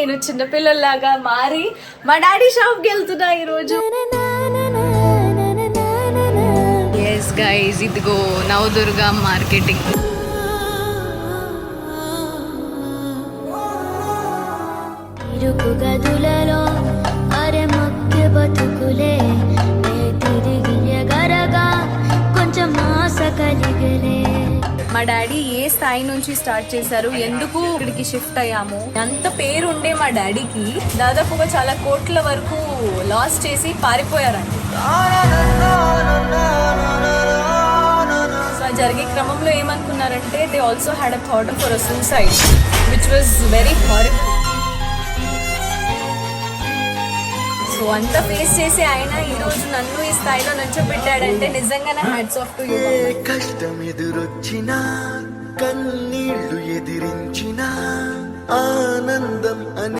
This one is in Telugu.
నేను చిన్నపిల్లలాగా మారి మా డాడీ షాప్కి వెళ్తున్నా ఈరోజు. ఎస్ గైస్, ఇదిగో నవదుర్గ మార్కెటింగ్. గదులలో అరే మక్కె బతుకులే తిరిగి ఎగరగా కొంచెం ఆశ కలిగలే. మా డాడీ ఏ స్థాయి నుంచి స్టార్ట్ చేశారు, ఎందుకు ఇక్కడికి షిఫ్ట్ అయ్యాము, అంత పేరు ఉండే మా డాడీకి దాదాపుగా చాలా కోట్ల వరకు లాస్ చేసి పారిపోయారండి. సో జరిగే క్రమంలో ఏమనుకున్నారంటే they also had a thought for a suicide which was very horrible. So అంత ఫేస్ చేసి ఆయన ఈ రోజు నన్ను ఈ స్థాయిలో నుంచోబెట్టాడంటే నిజంగానే హ్యాట్స్ ఆఫ్ టు యు. కష్టం ఎదురొచ్చినా కన్నీళ్లు ఎదిరించిన ఆనందం అని